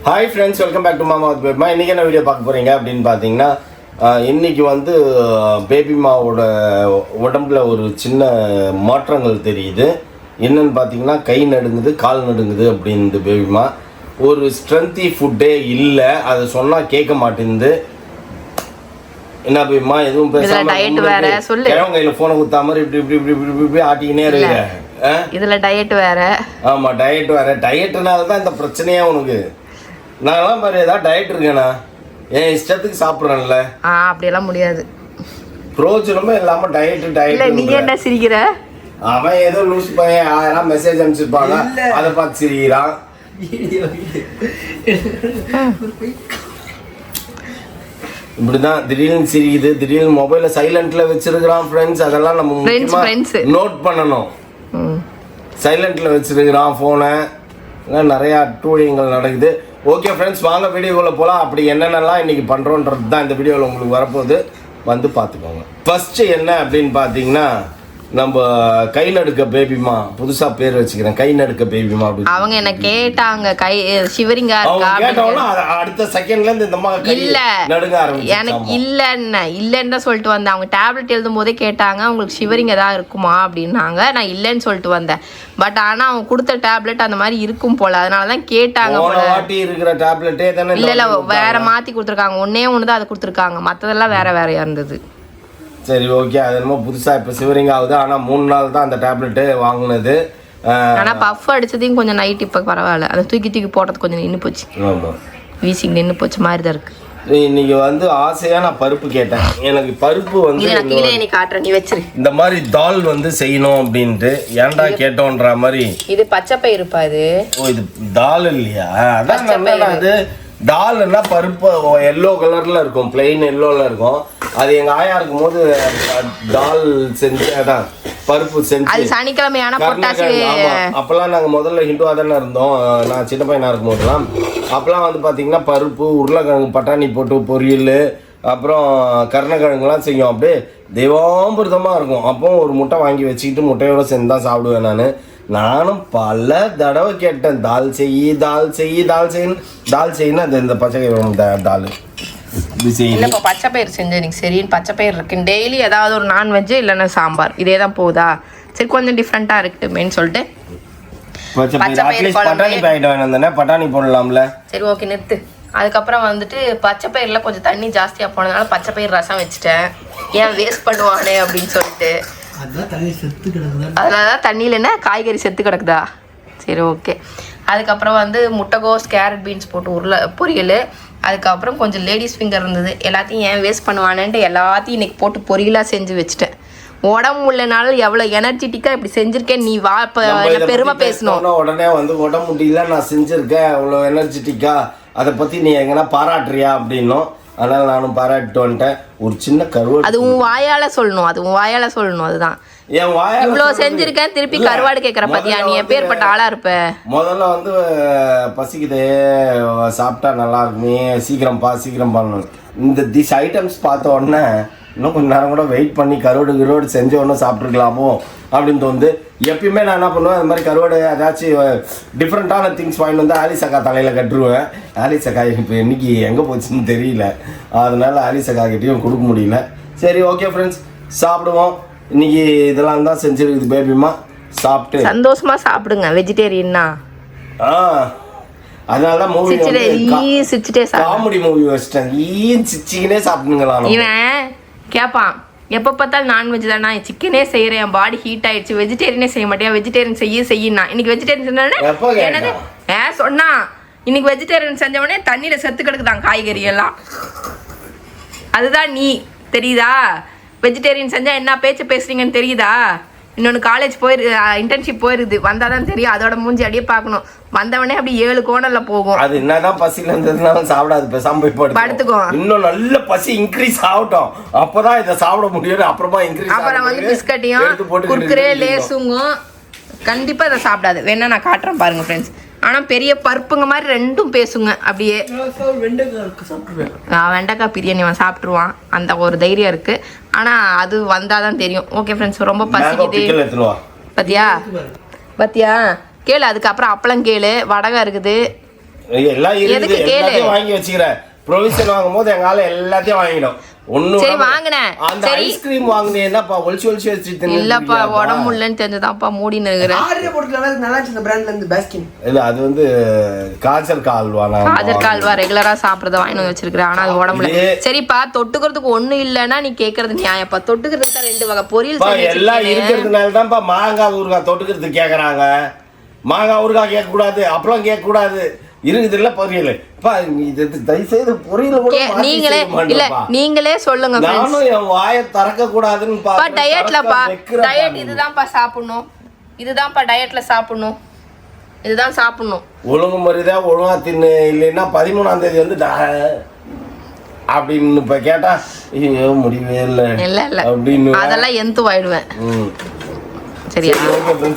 Hi friends, welcome back to மாமா with பேபிமா. இன்றைக்கி என்ன வீடியோ பார்க்க போகிறீங்க அப்படின்னு பார்த்தீங்கன்னா, இன்றைக்கி வந்து பேபிமாவோட உடம்புல ஒரு சின்ன மாற்றங்கள் தெரியுது. என்னன்னு பார்த்தீங்கன்னா, கை நடுங்குது, கால் நடுங்குது அப்படின்னு பேபிமா. ஒரு ஸ்ட்ரென்த்தி ஃபுட்டே இல்லை, அதை சொன்னால் கேட்க மாட்டேங்குது. என்ன பேபிமா எதுவும் பேசாம கிழவன் கையில் ஃபோனை குத்தா மாதிரி இப்படி இப்படி இப்படி இப்படி இப்படி ஆட்டிக்கினே இருக்கு. இதில் டயட் வேற. ஆமாம், டயட் வேற. டயட்டுனால தான் இந்த பிரச்சனையே உனக்கு. நான்லாம் பாரு, ஏதாவது டயட் இருக்கேண்ணா, என் இஷ்டத்துக்கு சாப்பிட்றேன்ல. அப்படியெல்லாம் முடியாது. பிரோஜனமே இல்லாமல் டயட்டு இல்லை. நீ என்ன சிரிக்கிற? அவன் ஏதோ லூஸ் பையன், யாரெல்லாம் மெசேஜ் அனுப்பிச்சிருப்பாங்க, அதை பார்த்து சிரிக்கிறான். இப்படிதான் திடீர்னு சிரிக்குது, திடீர்னு மொபைலை சைலண்ட்ல வச்சிருக்கிறான். ஃப்ரெண்ட்ஸ், அதெல்லாம் நம்ம முக்கியமாக நோட் பண்ணணும். சைலண்ட்ல வச்சிருக்கிறான் ஃபோனை. நிறையா அட்டூழியங்கள் நடக்குது. ஓகே ஃப்ரெண்ட்ஸ், வாங்க வீடியோக்குள்ளே போகலாம். அப்படி என்னென்னலாம் இன்றைக்கி பண்ணுறோன்றது தான் இந்த வீடியோவில் உங்களுக்கு வரப்போகுது. வந்து பார்த்துக்கோங்க. ஃபஸ்ட்டு என்ன அப்படின்னு பார்த்தீங்கன்னா, நம்ம கை நடுக்க பேபிமா, புதுசா பேர் வச்சுக்கிறேன், கை நடுக்க பேபிமா அப்படின்னு. அவங்க என்ன கேட்டாங்க, கை ஷிவரிங்கா இருக்கா கேட்டோம்னா அடுத்த செகண்ட்ல இருந்து இந்த மாதிரி இல்ல நடுங்க ஆரம்பிச்சு. எனக்கு இல்லன்னு தான் சொல்லிட்டு வந்தேன். அவங்க டேப்லெட் எழுதும் போதே கேட்டாங்க, உங்களுக்கு ஷிவரிங் ஏதாவது இருக்குமா அப்படின்னாங்க. நான் இல்லைன்னு சொல்லிட்டு வந்தேன். பட் ஆனா அவங்க கொடுத்த டேப்லெட் அந்த மாதிரி இருக்கும் போல, அதனாலதான் கேட்டாங்க போல. வாட்டி இருக்கிற டேப்லெட்டே தானே. இல்ல வேற மாத்தி கொடுத்துருக்காங்க. ஒன்னே ஒண்ணுதான் அதை கொடுத்துருக்காங்க, மத்ததெல்லாம் வேற வேறையா இருந்தது. சரி, ஓகே. அது என்னமோ புதுசாக இப்போ சிவரிங் ஆகுது. ஆனால் 3 நாள் தான் அந்த டேப்லெட்டு வாங்கினது. ஆனால் பஃப் அடிச்சதையும் கொஞ்சம் நைட் இப்போ பரவாயில்ல. அதை தூக்கி போட்டது கொஞ்சம் நின்று போச்சு. ஆமாம், வீசிங் நின்று போச்சு மாதிரி தான் இருக்கு. இன்னைக்கு வந்து ஆசையாக நான் பருப்பு கேட்டேன். எனக்கு பருப்பு வந்து நீ காட்டுறேன், நீ வச்சிரு. இந்த மாதிரி தால் வந்து செய்யணும் அப்படின்ட்டு ஏன்டா கேட்டோன்ற மாதிரி. இது பச்சை பயிறுப்பா இது. ஓ, இது தால் இல்லையா? அதான் நல்லா. அது டால்னா பருப்பு எல்லோ கலர்ல இருக்கும், பிளெயின் எல்லோல இருக்கும். அது எங்க ஆயா இருக்கும் போது டால் செஞ்சு, அதான் பருப்பு செஞ்சு. அது சனிக்கிழமையான பொட்டாசி. அப்பெல்லாம் நாங்க முதல்ல ஹிந்துவா தானே இருந்தோம். நான் சின்ன பையனா இருக்கும் போதெல்லாம் அப்பெல்லாம் வந்து பாத்தீங்கன்னா பருப்பு, உருளைக்கிழங்கு, பட்டாணி போட்டு பொரியல், அப்புறம் கருணக்கிழங்குலாம் செய்யும். அப்படியே தெய்வாமிர்தமாக இருக்கும். அப்போ ஒரு முட்டை வாங்கி வச்சுக்கிட்டு முட்டையோடு சேர்ந்து தான் சாப்பிடுவேன். நானும் பல தடவை கேட்டேன், தால் செய்யணும். அது இந்த பச்சை தால் இல்லை. இப்போ பச்சை பயிர் செஞ்சு எனக்கு சரின்னு பச்சை பயிர் இருக்கு. டெய்லி ஏதாவது ஒரு நான்வெஜ் இல்லைன்னா சாம்பார், இதே தான் போகுதா. சரி, கொஞ்சம் டிஃப்ரெண்ட்டாக இருக்குமேன்னு சொல்லிட்டு பட்டாணி போடலாம்ல. சரி, ஓகே, நிறுத்து. அதுக்கப்புறம் வந்துட்டு பச்சை பயிரில் கொஞ்சம் தண்ணி ஜாஸ்தியாக போனதுனால பச்சை பயிர் ரசம் வச்சுட்டேன். ஏன் வேஸ்ட் பண்ணுவானே அப்படின்னு சொல்லிட்டு. அதனால தான் தண்ணியில் என்ன காய்கறி செத்து கிடக்குதா. சரி, ஓகே. அதுக்கப்புறம் வந்து முட்டைகோஸ், கேரட், பீன்ஸ் போட்டு உருளை பொரியல். அதுக்கப்புறம் கொஞ்சம் லேடிஸ் ஃபிங்கர் இருந்தது. எல்லாத்தையும் ஏன் வேஸ்ட் பண்ணுவானேன்ட்டு எல்லாத்தையும் இன்னைக்கு போட்டு பொரியலாக செஞ்சு வச்சுட்டேன். உடம்பு உள்ளனால எவ்வளோ எனர்ஜெட்டிக்காக இப்படி செஞ்சுருக்கேன். நீ வா பெருமை பேசணும். உடனே வந்து உடம்பு முடியல, நான் செஞ்சுருக்கேன் அவ்வளோ எனர்ஜெட்டிக்கா, அதை பற்றி நீ எங்கன்னா பாராட்டுறியா அப்படின்னும். அதனால நானும் பாராட்டிட்டு வந்துட்டேன். ஒரு சின்ன கருவாடு, அது உன் வாயால சொல்லணும். அதுதான் என் வாயா இவ்வளவு செஞ்சிருக்கேன். திருப்பி கருவாடு கேட்கற பத்தியா? நீ எப்பேற்பட்ட ஆளா இருப்ப. முதல்ல வந்து பசிக்குதே, சாப்பிட்டா நல்லா இருக்குமே, சீக்கிரம் பண்ணணும். இந்த திஸ் ஐட்டம்ஸ் பார்த்த உடனே இன்னும் கொஞ்சம் நேரம் கூட வெயிட் பண்ணி கருவாடு செஞ்ச உடனே சாப்பிட்ருக்கலாமோ அப்படின்னு தோணுது. எப்பயுமே நான் என்ன பண்ணுவேன், அது மாதிரி கருவாடு ஏதாச்சும் டிஃப்ரெண்ட்டான திங்ஸ் வாங்கிட்டு வந்து ஆலிஸ் அக்கா தலையில் கட்டுருவேன். ஆலிஸ் அக்கா இப்போ இன்னைக்கு எங்கே போச்சுன்னு தெரியல, அதனால ஆலிஸ் அக்கா கிட்டேயும் கொடுக்க முடியல. சரி, ஓகே ஃப்ரெண்ட்ஸ், சாப்பிடுவோம். இன்னைக்கு இதெல்லாம் தான் செஞ்சிருக்குது பேபிமா. சாப்பிட்டு சந்தோஷமா சாப்பிடுங்க. வெஜிடேரியன்னா அதனால தான் மூவி காமெடி மூவி வச்சிட்டேன். சிச்சிக்கினே சாப்பிடுங்களா. இவன் கேட்பான், எப்போ பார்த்தாலும் நான்வெஜ் தானா, சிக்கனே செய்கிறேன், என் பாடி ஹீட் ஆயிடுச்சு, வெஜிடேரியனே செய்ய மாட்டேன், வெஜிடேரியன் செய்யினா. இன்னைக்கு வெஜிடேரியன் செஞ்சோடனே என்னது சொன்னா, இன்னைக்கு வெஜிடேரியன் செஞ்சவொடனே தண்ணியில் செத்து கிடக்குதான் காய்கறி எல்லாம். அதுதான் நீ தெரியுதா? வெஜிடேரியன் செஞ்சால் என்ன பேச்சு பேசுறீங்கன்னு தெரியுதா? இன்னொன்று காலேஜ் இன்டர்ன்ஷிப் போயிருது, வந்தால் தான் தெரியும். அதோட மூஞ்சி அப்படியே பார்க்கணும். வந்தவனே அப்படி 7 கோணலில் போகும். அது என்னதான் பசியில் இருந்ததுனாலும் சாப்பிடாது, பேசாம போய் படுத்துக்கோ. இன்னும் நல்ல பசி இன்க்ரீஸ் ஆகட்டும், அப்போதான் இதை சாப்பிட முடியும். அப்புறமா இன்க்ரீஸ் அப்புறம் வந்து பிஸ்கட்டையும் குறுக்குறே லேசுங்கும். கண்டிப்பாக இதை சாப்பிடாது. வேணா நான் காட்டுறேன் பாருங்க ஃப்ரெண்ட்ஸ். ஆனால் பெரிய பருப்புங்க மாதிரி ரெண்டும் பேசுங்க அப்படியே. வெண்டைக்காய் பிரியாணி அவன் சாப்பிட்ருவான், அந்த ஒரு தைரியம் இருக்குது. ஆனால் அது வந்தால் தான் தெரியும். ஓகே ஃப்ரெண்ட்ஸ், ரொம்ப பசிக்குது. பார்த்தியா கேளு. அதுக்கப்புறம் அப்பளம் கேளு, வடகம் இருக்குது. எல்லாம் இருக்குது, எல்லாத்தையும் வாங்கி வச்சுக்கிறேன். ப்ரொவிஷன் வாங்கும் போது எங்க ஆளு எல்லாத்தையும் வாங்கிடும். சரி வாங்கினேன். அந்த ஐஸ்கிரீம் வாங்கினேன் என்னப்பா ஒளிச்சு ஒளிச்சு வச்சுட்டு இல்லப்பா உடம்பு இல்லைன்னு தெரிஞ்சதான்ப்பா மூடி நிற்கிறேன். நல்லா இருக்கு இந்த பிராண்ட்ல இருந்து பாஸ்கின். இல்ல அது வந்து காஜர் கால்வா. காஜர் கால்வா ரெகுலரா சாப்பிடறத வாங்கி வந்து வச்சிருக்கிறேன். ஆனா அது உடம்புல சரிப்பா தொட்டுக்கிறதுக்கு ஒண்ணு இல்லன்னா நீ கேக்குறது நியாயப்பா. தொட்டுக்கிறதுக்கு 2 வகை பொரியல் எல்லாம் இருக்கிறதுனால தான்ப்பா மாங்காய் ஊறுகாய் தொட்டுக்கிறதுக்கு கேக்குறாங்க. மாங்காய் ஊறுகாய் கேட்க கூடாது, அப்பளம் கேட்க கூடாது, இருக்குது இல்ல பொரியல். தயவுசெய்து பொரியல் நீங்களே சொல்லுங்க. நானும் என் வாயை திறக்க கூடாதுன்னு டயட்லப்பா. டயட் இதுதான்ப்பா சாப்பிடணும், இதுதான்ப்பா டயட்ல சாப்பிடணும், இதுதான் சாப்பிடணும். ஒழுங்கு மாதிரிதான் ஒழுங்கா தின்னு. இல்லைன்னா 13ஆம் தேதி வந்து அப்படின்னு இப்ப கேட்டா முடியவே இல்லை அப்படின்னு அதெல்லாம் எந்து வாயிடுவேன். சரியா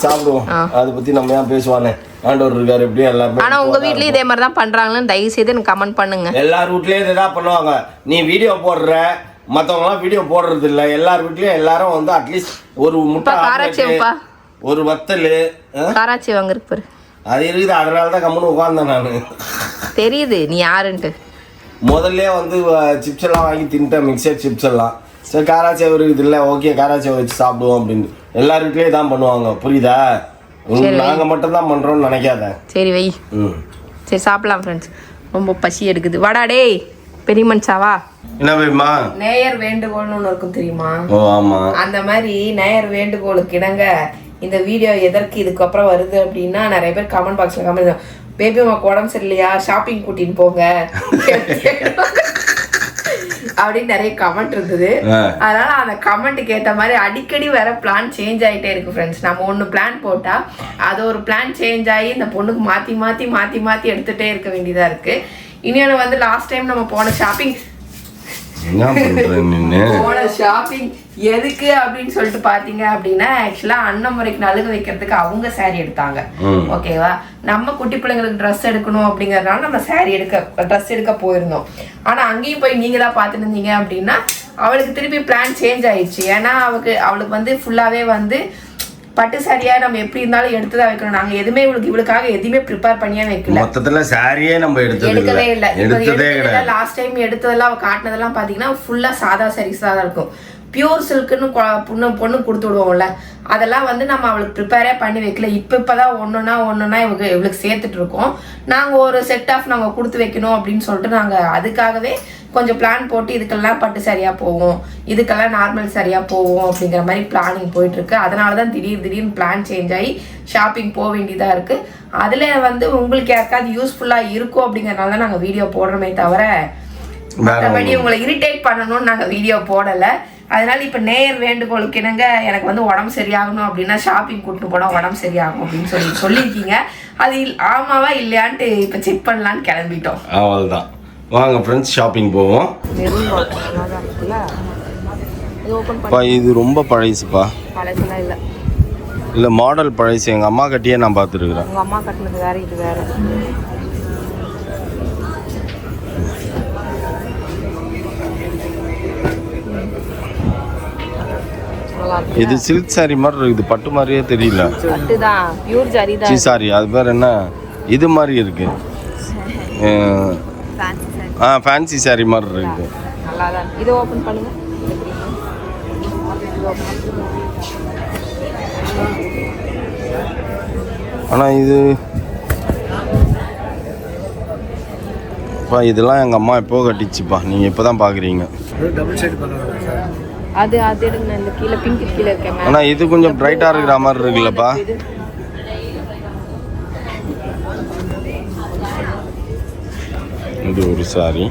சாப்பிடுவோம். அதை பத்தி நம்ம ஏன் பேசுவானே, ஆண்டவர் இருக்காரு எப்படி எல்லாரும். ஆனா உங்க வீட்லயும் இதே மாதிரி தான் பண்றாங்கன்னு தயவு செய்து எனக்கு கமெண்ட் பண்ணுங்க. எல்லார் வீட்லயும் இதுதான் பண்ணுவாங்க. நீ வீடியோ போடுற, மத்தவங்க எல்லாம் வீடியோ போடுறது இல்ல. எல்லார் வீட்லயும் எல்லாரும் வந்து அட்லீஸ்ட் ஒரு முட்டை, ஒரு வத்தல், காராச்சி வாங்க இருக்கு பாரு, அது இருக்குது. அதனாலதான் கம்முன்னு உட்கார்ந்தேன் நானு. தெரியுது நீ யாருன்ட்டு. முதல்ல வந்து சிப்ஸ் எல்லாம் வாங்கி தின்ட்டேன், மிக்சர் சிப்ஸ் எல்லாம். சரி காராச்சேவ் இருக்குது இல்லை, ஓகே காராச்சேவ் வச்சு சாப்பிடுவோம் அப்படின்னு. எல்லார் வீட்லயும் தான் பண்ணுவாங்க, புரியுதா? நாங்க மட்டும் தான் பண்றோம்னு நினைக்காத. சரி வை. சரி சாப்பிடலாம் ஃப்ரெண்ட்ஸ், ரொம்ப பசி எடுக்குது. வாடா டேய் பெரிய மனுஷாவா. என்ன வேணுமா? நேயர் வேண்டுகோள்னு ஒன்று இருக்கும் தெரியுமா? ஓ ஆமா. அந்த மாதிரி நேயர் வேண்டுகோளுக்கு இணங்க இந்த வீடியோ எதற்கு இதுக்கப்புறம் வருது அப்படின்னா நிறைய பேர் கமெண்ட் பாக்ஸ்ல கமெண்ட், பேபி உனக்கு உடம்பு சரியில்லையா, ஷாப்பிங் கூட்டின்னு போங்க அப்படின்னு நிறைய கமெண்ட் இருந்தது. அதனால அந்த கமெண்ட்டுக்கு ஏற்ற மாதிரி அடிக்கடி வேற பிளான் சேஞ்ச் ஆகிட்டே இருக்கு ஃப்ரெண்ட்ஸ். நம்ம ஒன்று பிளான் போட்டா அது ஒரு பிளான் சேஞ்ச் ஆகி இந்த பொண்ணுக்கு மாற்றி மாற்றி மாற்றி மாற்றி எடுத்துகிட்டே இருக்க வேண்டியதாக இருக்கு. இன்னொன்று வந்து லாஸ்ட் டைம் நம்ம போன ஷாப்பிங் எதுக்கு அப்படின்னு சொல்லிட்டு பாத்தீங்க அப்படின்னா, ஆக்சுவலா அண்ணன் முறைக்கு நலுங்கு வைக்கிறதுக்கு அவங்க சாரி எடுத்தாங்க. ஓகேவா, நம்ம குட்டி பிள்ளைங்களுக்கு ட்ரெஸ் எடுக்கணும் அப்படிங்கறதுனால நம்ம சாரி ட்ரெஸ் எடுக்க போயிருந்தோம். ஆனா அங்கேயும் போய் நீங்க தான் பாத்துட்டு இருந்தீங்க அப்படின்னா அவளுக்கு திருப்பி பிளான் சேஞ்ச் ஆயிடுச்சு. ஏன்னா அவளுக்கு வந்து ஃபுல்லாவே வந்து பட்டு சாரியா நம்ம எப்படி இருந்தாலும் எடுத்துதான் வைக்கணும். நாங்க எதுவுமே இவளுக்காக எதுவுமே ப்ரிப்பேர் பண்ணியே வைக்கல. மொத்தத்துல சாரியே நம்ம எடுக்கவே இல்ல. லாஸ்ட் டைம் எடுத்ததெல்லாம் அவ காட்டினதெல்லாம் பாத்தீங்கன்னா ஃபுல்லா சாதா சாரீஸ் தான் இருக்கும். பியூர் சில்க்குன்னு பொண்ணு கொடுத்து விடுவோம்ல, அதெல்லாம் வந்து நம்ம அவளுக்கு ப்ரிப்பேரே பண்ணி வைக்கல. இப்பதான் ஒன்னொன்னா இவளுக்கு சேர்த்துட்டு இருக்கோம். நாங்க ஒரு செட் ஆஃப் நாங்க கொடுத்து வைக்கணும் அப்படின்னு சொல்லிட்டு நாங்க அதுக்காகவே கொஞ்சம் பிளான் போட்டு இதுக்கெல்லாம் பட்டு சரியா போவோம், இதுக்கெல்லாம் நார்மல் சரியா போவோம் அப்படிங்கிற மாதிரி பிளானிங் போயிட்டு இருக்கு. அதனாலதான் திடீர்னு பிளான் சேஞ்ச் ஆகி ஷாப்பிங் போக வேண்டியதா இருக்கு. அதுல வந்து உங்களுக்கு யாருக்காவது யூஸ்ஃபுல்லா இருக்கும் அப்படிங்கறதுனால தான் நாங்க வீடியோ போடுறோமே தவிர மற்றபடி உங்களை இரிட்டேட் பண்ணணும்னு நாங்க வீடியோ போடல. அதனால இப்ப நேயர் வேண்டுகோளுக்கு என்னங்க, எனக்கு வந்து உடம்பு சரியாகணும் அப்படின்னா ஷாப்பிங் கூட்டு போனா உடம்பு சரியாகும் அப்படின்னு சொல்லியிருக்கீங்க. அது ஆமாவா இல்லையான்ட்டு இப்ப செக் பண்ணலான்னு கிளம்பிட்டோம். அவ்வளவுதான், வாங்க ஃப்ரெண்ட்ஸ் ஷாப்பிங் போவோம். இது ரொம்ப பழசுப்பா. பழசுலாம் இல்லை, இல்லை மாடல் பழசு. எங்கள் அம்மா கட்டியே நான் பார்த்துருக்குறேன். உங்கள் அம்மா கட்டினது வேற, இது வேற. இது சில்க் சாரி மாதிரி இருக்குது, பட்டு மாதிரியே தெரியல. பட்டு தான், பியூர் சாரி தான். சாரி அது பேர் என்ன, இது மாதிரி இருக்கு. ஃபேன்சி சாரி மாதிரி இருக்கு. நல்லா தான். இதை ஓபன் பண்ணுங்க. ஆனால் இதெல்லாம் எங்கள் அம்மா எப்போ கட்டிச்சுப்பா, நீங்கள் இப்போ தான் பார்க்குறீங்க. அது எடுங்க, இந்த கீழே பிங்க் கீழே இருக்கேன். ஆனால் இது கொஞ்சம் பிரைட்டாக இருக்கிற மாதிரி இருக்குல்லப்பா. இது ஒரு சாரி.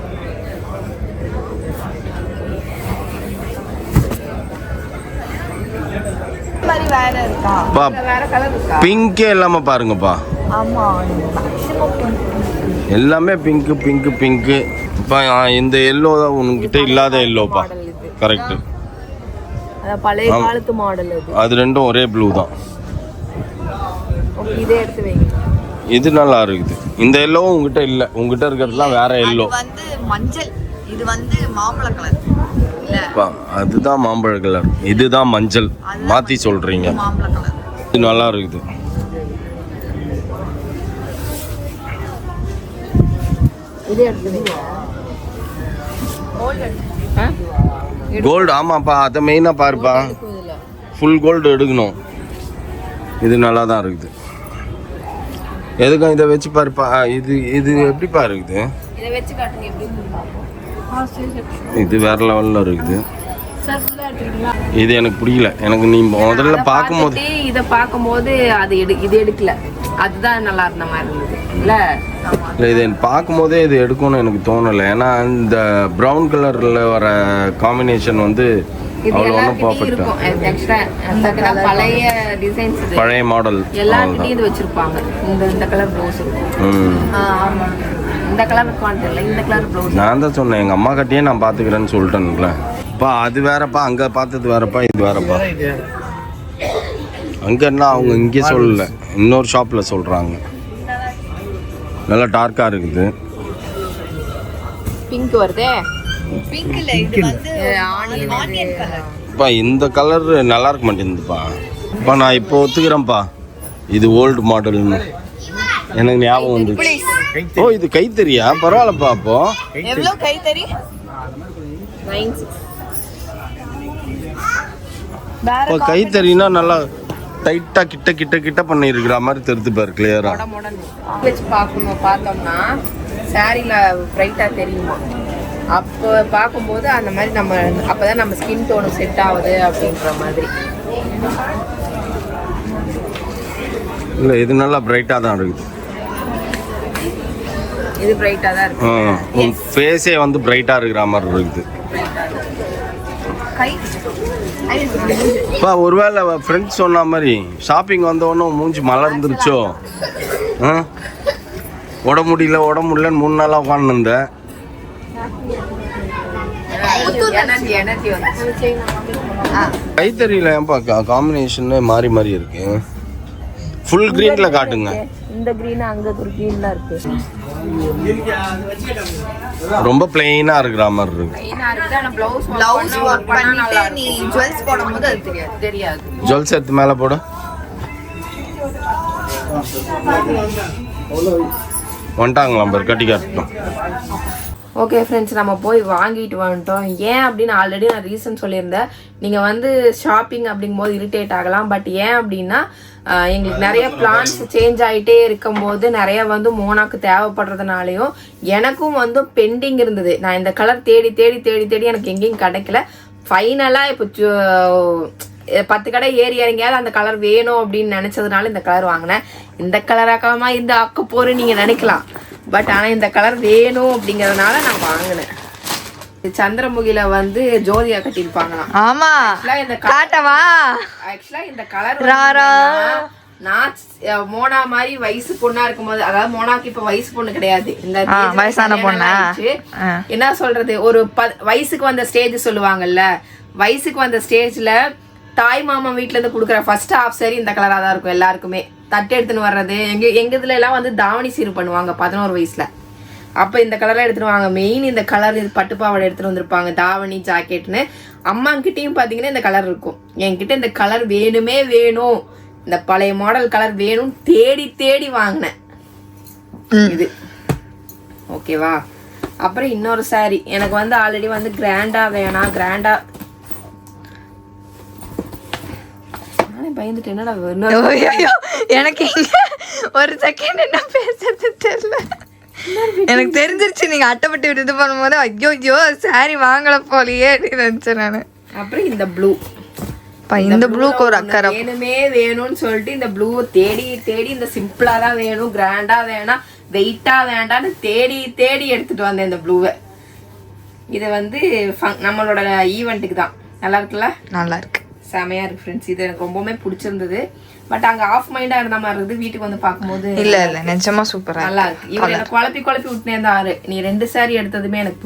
பிங்கே இல்லாம பாருங்கப்பா. எல்லாமே பிங்கு பிங்கு பிங்கு. இந்த எல்லோ தான் உன்கிட்ட இல்லாத எல்லோப்பா. கரெக்ட், பழைய காலத்து மாடல். அது ரெண்டும் ஒரே ப்ளூ தான். இதே எடுத்து வைங்க. இது நல்லா இருக்குது. இந்த எல்லோவும் உங்ககிட்ட இல்ல, உங்ககிட்ட இருக்கிறதுலாம் வேற எல்லோ. வந்து மஞ்சள், இது வந்து மாம்பழ கலர். அதுதான் மாம்பழ கலர், இதுதான் மஞ்சள். மாத்தி சொல்றீங்க. மாம்பழ கலர் இது நல்லா இருக்குது. இதே எடுத்துவீங்க கோல்டு ஆமாப்பா, அதை மெயினாக பாருப்பா. ஃபுல் கோல்டு எடுக்கணும். இது நல்லா தான் இருக்குது. எதுக்கும் இதை வச்சு பாருப்பா. இது இது எப்படிப்பா இருக்குது? இதை வச்சு காட்டுங்க எப்படி. இது வேற லெவலில் இருக்குது. இது எனக்கு பிடிக்கல. எனக்கு நீ முதல்ல பார்க்கும்போது இதை பார்க்கும்போது அது இது எடுக்கல, அதுதான் நல்லா இருந்த மாதிரி இருந்தது இல்லை. இல்லை, இது பார்க்கும்போதே இது எடுக்கணும்னு எனக்கு தோணலை. ஏன்னா இந்த ப்ரௌன் கலரில் வர காம்பினேஷன் வந்து அவ்வளோ ஒன்றும் பர்ஃபெக்டாக பழைய டிசைன்ஸ், பழைய மாடல் எல்லாத்துலேயும் இது வச்சிருப்பாங்க. இந்த கலர் ப்ளவுஸ் இந்த கலர் குவான்டிட்டில இந்த கலர் ப்ளவுஸ் நான் தான் சொன்னேன், எங்கள் அம்மா கட்டியே நான் பார்த்துக்கிறேன்னு சொல்லிட்டேன்ல. பா அது வேறப்பா, அங்கே பார்த்தது வேறப்பா, இது வேறப்பா. அங்கன்னா அவங்க இங்கே சொல்லல, இன்னொரு ஷாப்பில் சொல்கிறாங்க. நல்லா டார்க்காக இருக்குது. பிங்க் வருதே. பிங்க் இல்ல, இது வந்து ஆனியன் கலர். பா இந்த கலர் நல்லா இருக்க மாட்டேங்குதுப்பா. பா நான் இப்போ ஒத்துக்கிறேன்ப்பா, இது ஓல்டு மாடல்னு எனக்கு ஞாபகம் வந்துச்சு. ஓ இது கைத்தறியா? பரவாயில்லப்பா. அப்போ எவ்வளவு கைத்தறி? 96. இப்போ கைத்தறினா நல்லா டைட்டாக கிட்ட கிட்ட கிட்ட பண்ணியிருக்கிற மாதிரி தெரிஞ்சு பாரு, கிளியரா வச்சு பார்க்கணும். பார்த்தோம்னா சாரியில் பிரைட்டாக தெரியுமா, அப்போ பார்க்கும்போது அந்த மாதிரி நம்ம அப்போதான் நம்ம ஸ்கின் டோனு செட் ஆகுது அப்படின்ற மாதிரி. இல்லை இது நல்லா பிரைட்டாக தான் இருக்குது. இது பிரைட்டாக தான் இருக்கு. உன் ஃபேஸே வந்து பிரைட்டாக இருக்கிற மாதிரி இருக்குது. இப்போ ஒருவேளை ஃப்ரெண்ட்ஸ் சொன்ன மாதிரி ஷாப்பிங் வந்தவொன்னே மூஞ்சி மலர்ந்துருச்சோ? உடம்பு முடியலன்னு 3 நாளாக உட்காந்துருந்தேன். கைத்தறியில் ஏன்பா காம்பினேஷன் மாறி மாறி இருக்கு? ஃபுல் கிரீன்ல காட்டுங்க. இந்த கிரீன் அங்க ஒரு கிரீன் தான் இருக்கு. ரொம்ப பிளைனா இருக்கிற மாதிரி இருக்கு. பிளைனா இருக்கு. ஆனா ப்ளவுஸ் ஒர்க் பண்ணிட்டு நீ ஜுவல்ஸ் போடும்போது அது தெரியாது. ஜுவல்ஸ் எடுத்து மேல போடு. வந்துட்டாங்களா பேர் கட்டி காட்டணும். ஓகே ஃப்ரெண்ட்ஸ், நம்ம போய் வாங்கிட்டு வந்துட்டோம். ஏன் அப்படின்னு ஆல்ரெடி நான் ரீசன் சொல்லியிருந்தேன். நீங்கள் வந்து ஷாப்பிங் அப்படிங்கும்போது இரிட்டேட் ஆகலாம். பட் ஏன் அப்படின்னா எங்களுக்கு நிறைய பிளான்ஸ் சேஞ்ச் ஆகிட்டே இருக்கும்போது நிறைய வந்து மோனாக்கு தேவைப்படுறதுனாலையும் எனக்கும் வந்து பெண்டிங் இருந்தது. நான் இந்த கலர் தேடி தேடி தேடி தேடி எனக்கு எங்கேயும் கிடைக்கல. ஃபைனலாக இப்போ 10 கடை ஏறி இறங்கியாவது அந்த கலர் வேணும் அப்படின்னு நினச்சதுனால இந்த கலர் வாங்கினேன். இந்த கலராக்காம இந்த அக்க போரு நீங்கள் நினைக்கலாம். பட் ஆனால் இந்த கலர் வேணும் அப்படிங்கிறதுனால நான் வாங்கினேன். சந்திரமுகில வந்து ஜோதியா கட்டியிருப்பாங்களாம். ஆமா, காட்டவா? ஆக்சுவலா இந்த கலர் நான் மோனா மாதிரி வயசு பொண்ணா இருக்கும்போது, அதாவது மோனாக்கு இப்ப வயசு பொண்ணு கிடையாது, இந்த வயசான பொண்ணு. என்ன சொல்றது, ஒரு வயசுக்கு வந்த ஸ்டேஜ் சொல்லுவாங்கல்ல, வயசுக்கு வந்த ஸ்டேஜ்ல தாய் மாமா வீட்டுல இருந்து கொடுக்குற ஃபர்ஸ்ட் ஹாஃப் சாரி இந்த கலரா தான் இருக்கும் எல்லாருக்குமே. தட்டு எடுத்துன்னு வர்றது எங்க இதுல எல்லாம் வந்து தாவணி சீர் பண்ணுவாங்க 11 வயசுல. அப்ப இந்த கலர்லாம் எடுத்துட்டு வாங்க. மெயின் இந்த கலர், இது பட்டுப்பாவடை எடுத்துட்டு வந்திருப்பாங்க, தாவணி ஜாக்கெட்னு. அம்மாங்கிட்டையும் பாத்தீங்கன்னா இந்த கலர் இருக்கும். என்கிட்ட இந்த கலர் வேணுமே வேணும், இந்த பழைய மாடல் கலர் வேணும் தேடி தேடி வாங்கினேன் இது. ஓகேவா? அப்புறம் இன்னொரு சாரி எனக்கு வந்து ஆல்ரெடி வந்து கிராண்டா வேணாம், கிராண்டா பயந்துட்டு என்னடா எனக்கு ஒரு செகண்ட் என்ன பேசுறது தெரியல. எனக்கு தெரிஞ்சிருச்சு நீங்க அட்டைப்பட்டு இது பண்ணும்போது ஐயோ ஐயோ சாரி வாங்கல போலியே அப்படின்னு நினைச்சேன் நானு. அப்புறம் இந்த ப்ளூ, இந்த ப்ளூக்கு ஒரு அக்கறை வேணுமே வேணும்னு சொல்லிட்டு இந்த ப்ளூ தேடி தேடி இந்த சிம்பிளா தான் வேணும், கிராண்டா வேணாம், வெயிட்டா வேண்டான்னு தேடி தேடி எடுத்துட்டு வந்தேன் இந்த ப்ளூவை. இது வந்து நம்மளோட ஈவெண்ட்டுக்கு தான். நல்லா இருக்குல்ல? நல்லா இருக்கு, செமையா இருக்கு ஃப்ரெண்ட்ஸ். இது எனக்கு ரொம்பவுமே பிடிச்சிருந்தது. பட் அங்க ஆஃப் மைண்டா இருந்த மாதிரி இருக்குது. வீட்டுக்கு வந்து பார்க்கும்போது இல்ல நிஜமா சூப்பரா நல்லா இருக்கு. இவர் எனக்கு குழப்பி விட்டுனே இருந்தாரு, நீ 2 சாரி எடுத்ததுமே எனக்கு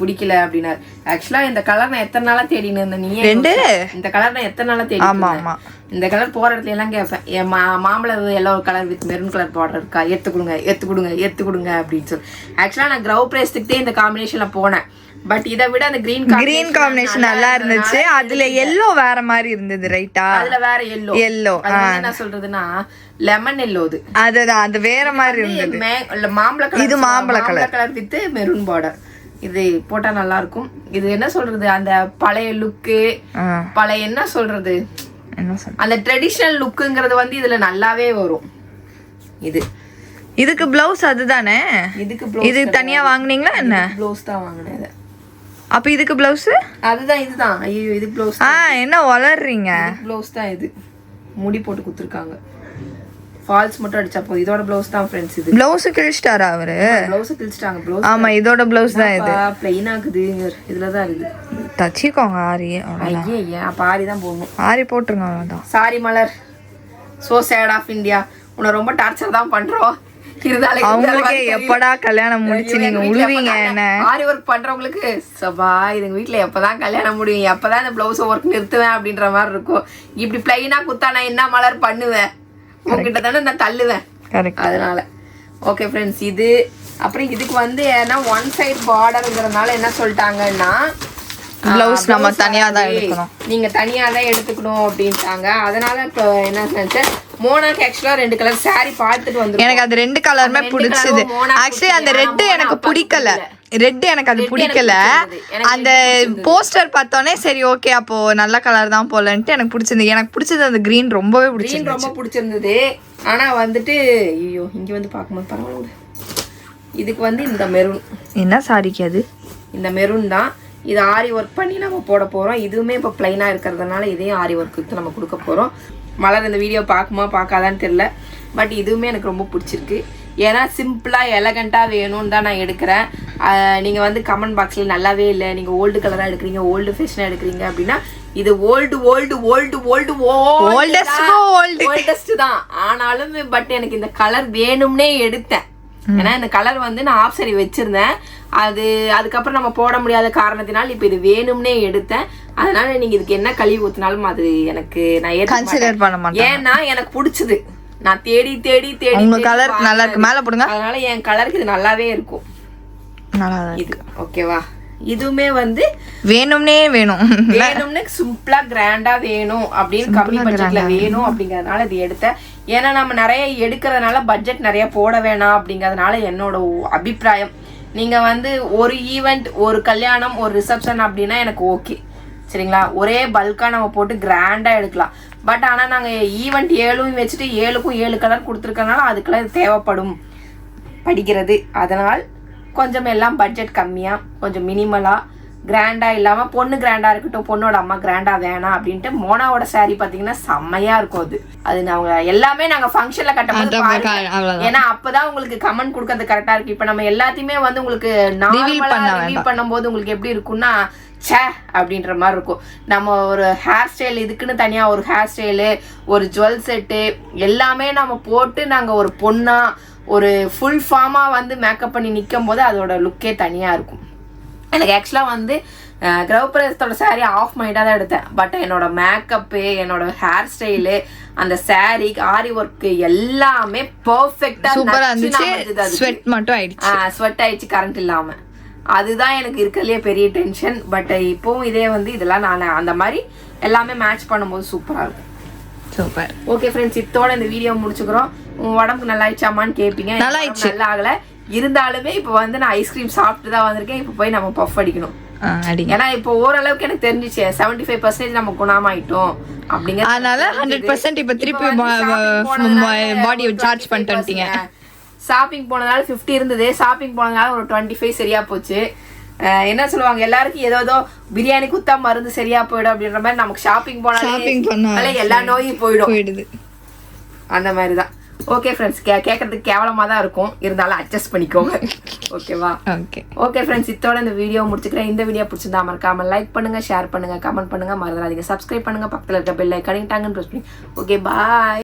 பிடிக்கல அப்படின்னாரு. ஆக்சுவலா இந்த கலர் நான் எத்தனை நாளா தேடின்னு இருந்தேன். நீ இந்த கலர் நான் எத்தனை நாளா தேடி, இந்த கலர் போற இடத்துல எல்லாம் கேட்பேன், என் மாம்பழ yellow colour with maroon colour border இருக்கா, எடுத்து கொடுங்க அப்படின்னு சொல்லி. ஆக்சுவலா நான் கிரவ் பிரேஸ்த்துக்கிட்டே இந்த காம்பினேஷன்ல போனேன். பட் இதை விட அந்த கிரீன் காம்பினேஷன் நல்லா இருந்துச்சு. அதுல எல்லோ வேற மாதிரி இருந்தது ரைட்டா? அதுல வேற எல்லோ என்ன சொல்றதுன்னா லெமன் எல்லோ. அதுதான் அது வேற மாதிரி இருந்தது. மாம்பழ கலர், இது மாம்பழ கலர் வித் மெரூன் பார்டர். இது போட்டா நல்லா இருக்கும். இது என்ன சொல்றது அந்த பழைய லுக்கு, பழைய என்ன சொல்றது அந்த ட்ரெடிஷனல் லுக்குங்கிறது வந்து இதுல நல்லாவே வரும். இதுக்கு பிளவுஸ் அதுதானே? இது தனியா வாங்குனீங்களா என்ன? பிளவுஸ் தான் வாங்குனேன். அப்ப இதுக்கு பிளவுஸ் இதுதான். ஐயோ இது பிளவுஸ் என்ன வளர்றீங்க? பிளவுஸ் தான் இது. முடி போட்டு குடுத்துருக்காங்க. ஃபால்ஸ் மட்டும் அடிச்சா போதும். இதோட ப்ளவுஸ் தான் फ्रेंड्स. இது ப்ளவுஸ் கிழிச்சிட்டாரா அவரு? ப்ளவுஸ் கிழிச்சிட்டாங்க. ப்ளவுஸ் ஆமா இதோட ப்ளவுஸ் தான் இது. ப்ளைனா இருக்குது. இதுல தான் இருக்குது. தச்சிக்கோங்க ஆரி. அவ்வளவுதான். ஐயே அப்ப ஆரி தான் போடணும். ஆரி போட்டுருங்க அவ்வளவுதான். Sorry Malar. So sad of India. உன்னை ரொம்ப டார்ச்சர் தான் பண்றோம். அவங்களுக்கு எப்படா கல்யாணம் முடிச்சு நீங்க உழுவீங்க என்ன? ஆரி ஒர்க் பண்றவங்களுக்கு சபா இதுங்க வீட்டுல எப்பதான் கல்யாணம் முடியும், எப்பதான் இந்த பிளவுஸ் ஒர்க் நிறுத்துவேன் அப்படின்ற மாதிரி இருக்கும். இப்படி பிளைனா குத்தா நான் என்ன மலர் பண்ணுவேன்? உங்ககிட்ட தானே நான் தள்ளுவேன். அதனால ஓகே ஃப்ரெண்ட்ஸ். இது அப்புறம் இதுக்கு வந்து ஏன்னா ஒன் சைட் பார்டர்ங்கிறதுனால என்ன சொல்லிட்டாங்கன்னா பிளவுஸ் நம்ம தனியா தான் எடுக்கணும், நீங்க தனியா தான் எடுத்துக்கணும் அப்படின்ட்டாங்க. அதனால இப்போ என்ன செஞ்சேன், மோனாக்கு ஆக்சுவலா 2 கலர் சாரி பார்த்துட்டு வந்து எனக்கு அது 2 கலருமே பிடிச்சது. ஆக்சுவலி அந்த ரெட் எனக்கு பிடிக்கல. ரெட் எனக்கு அது பிடிக்கல. அந்த போஸ்டர் பார்த்தோன்னே சரி ஓகே அப்போ நல்ல கலர் தான் போலன்ட்டு எனக்கு பிடிச்சிருந்தது. எனக்கு பிடிச்சது அந்த கிரீன் ரொம்பவே பிடிச்சிருந்தது. ரொம்ப பிடிச்சிருந்தது. ஆனா வந்துட்டு ஐயோ இங்க வந்து பார்க்கும்போது பரவாயில்ல. இதுக்கு வந்து இந்த மெரூன் என்ன சாரிக்கு அது இந்த மெரூன் தான். இது ஆரி ஒர்க் பண்ணி நம்ம போட போகிறோம். இதுவுமே இப்போ ப்ளைனாக இருக்கிறதுனால இதையும் ஆரி ஒர்க்கு நம்ம கொடுக்க போகிறோம். மலர் இந்த வீடியோ பார்க்குமா பார்க்காதான்னு தெரில. பட் இதுவுமே எனக்கு ரொம்ப பிடிச்சிருக்கு. ஏன்னா சிம்பிளாக எலகண்ட்டாக வேணும்னு தான் நான் எடுக்கிறேன். நீங்கள் வந்து கமெண்ட் பாக்ஸில் நல்லாவே இல்லை, நீங்கள் ஓல்டு கலராக எடுக்கிறீங்க, ஓல்டு ஃபேஷனாக எடுக்கிறீங்க அப்படின்னா இது ஓல்டஸ்ட் தான். ஆனாலும் பட் எனக்கு இந்த கலர் வேணும்னே எடுத்தேன். ஏன்னா இந்த கலர் வந்து நான் ஆஃப் சாரி வச்சிருந்தேன். அதுக்கப்புறம் நம்ம போட முடியாத காரணத்தினால் இப்போ இது வேணும்னே எடுத்தேன். அதனால நீங்க இதுக்கு என்ன கழுவி ஊத்தினாலும் அது எனக்கு நான் கன்சிடர் பண்ண மாட்டேன். ஏன்னா எனக்கு பிடிச்சது. நான் தேடி தேடி தேடி உங்க கலர் நல்லா இருக்கு, மேல போடுங்க. அதனால என் கலருக்கு இது நல்லாவே இருக்கும். நல்லா இது ஓகேவா? இதுவுமே வந்து வேணும்னே வேணும்னு சிம்பிளா கிராண்டா வேணும் அப்படின்னு கம்மி பட்ஜெட்ல வேணும் அப்படிங்கறதுனால இது எடுத்தேன். ஏன்னா நம்ம நிறைய எடுக்கிறதுனால பட்ஜெட் நிறைய போட வேணாம் அப்படிங்கறதுனால என்னோட அபிப்பிராயம். நீங்க வந்து ஒரு ஈவெண்ட், ஒரு கல்யாணம், ஒரு ரிசப்ஷன் அப்படின்னா எனக்கு ஓகே சரிங்களா, ஒரே பல்கா நம்ம போட்டு கிராண்டா எடுக்கலாம். பட் ஆனா நாங்க ஈவெண்ட் 7 வச்சுட்டு 7க்கும் 7 கலர் கொடுத்துருக்கனால அதுக்கெல்லாம் இது தேவைப்படும் படிக்கிறது. அதனால் கொஞ்சம் எல்லாம் பட்ஜெட் கம்மியா கொஞ்சம் மினிமலா கிராண்டா இல்லாம, பொண்ணு கிராண்டா இருக்கட்டும், பொண்ணோட அம்மா கிராண்டா வேணாம் அப்படின்ட்டு மோனாவோட சாரி பாத்தீங்கன்னா செம்மையா இருக்கும். அது நாங்க எல்லாமே நாங்க ஃபங்க்ஷன்ல கட்டும்போது ஏன்னா அப்பதான் உங்களுக்கு கமெண்ட் கொடுக்கறது கரெக்டா இருக்கு. இப்ப நம்ம எல்லாத்தையுமே வந்து உங்களுக்கு ரிவீல் பண்ணும்போது உங்களுக்கு எப்படி இருக்கும்னா சே அப்படின்ற மாதிரி இருக்கும். நம்ம ஒரு ஹேர் ஸ்டைல் இதுக்குன்னு தனியா ஒரு ஹேர் ஸ்டைலு, ஒரு ஜுவல் செட்டு எல்லாமே நம்ம போட்டு நாங்க ஒரு பொண்ணா ஒரு ஃபுல் ஃபார்மா வந்து மேக்கப் பண்ணி நிற்கும் போது அதோட லுக்கே தனியா இருக்கும். எனக்கு ஆக்சுவலாக வந்து கிரகப்பிரவேசத்தோட சாரீ ஆஃப் மைண்டாக தான் எடுத்தேன். பட் என்னோட மேக்கப்பு, என்னோட ஹேர் ஸ்டைலு, அந்த சாரீ, ஆரி ஒர்க்கு எல்லாமே பர்ஃபெக்டா ஸ்வெட் மட்டும் ஆயிடுச்சு. ஸ்வெட் ஆயிடுச்சு கரண்ட் இல்லாம. அதுதான் எனக்கு இருக்கிறதுலே பெரிய டென்ஷன். பட் இப்போவும் இதே வந்து இதெல்லாம் நான் அந்த மாதிரி எல்லாமே மேட்ச் பண்ணும்போது சூப்பரா இருக்கும். சூப்பர். ஓகே ஃப்ரெண்ட்ஸ், இதோட இந்த வீடியோ முடிச்சுக்கிறோம். உங்க உடம்புக்கு நல்லா ஆயிடுச்சாமான்னு கேட்பீங்க. நல்லா ஆகல இருந்தாலுமே இப்போ வந்து நான் ஐஸ்கிரீம் சாப்பிட்டு தான் வந்திருக்கேன். இப்போ போய் நம்ம பஃப் அடிக்கணும். ஏன்னா இப்போ ஓரளவுக்கு எனக்கு தெரிஞ்சிச்சு 75% நம்ம குணமாயிட்டோம் அப்படிங்கிறது. அதனால 100% இப்போ திருப்பி பாடி சார்ஜ் பண்ணிட்டீங்க. ஷாப்பிங் போனதால 50 இருந்தது, ஷாப்பிங் போனதால ஒரு 25 சரியா போச்சு. என்ன சொல்லுவாங்க எல்லாருக்கும் ஏதோ பிரியாணி குத்தா மருந்து சரியா போயிடும் அப்படின்ற மாதிரி நமக்கு ஷாப்பிங் போனாலே எல்லா நோயும் போயிடுது. அந்த மாதிரிதான். ஓகே ஃப்ரெண்ட்ஸ், கேட்கறதுக்கு கேவலமா தான் இருக்கும், இருந்தாலும் அட்ஜஸ்ட் பண்ணிக்கோங்க. ஓகேவா? ஓகே ஃப்ரெண்ட்ஸ், இதோட இந்த வீடியோ முடிச்சுக்கிறேன். இந்த வீடியோ பிடிச்சிருந்தா மறக்காம லைக் பண்ணுங்க, ஷேர் பண்ணுங்க, கமெண்ட் பண்ணுங்க, மறந்துடாதீங்க சப்ஸ்கிரைப் பண்ணுங்க, பக்கத்துல இருக்க பெல் ஐகானையும் டாங்கன்னு பிரஸ் பண்ணி. Okay bye.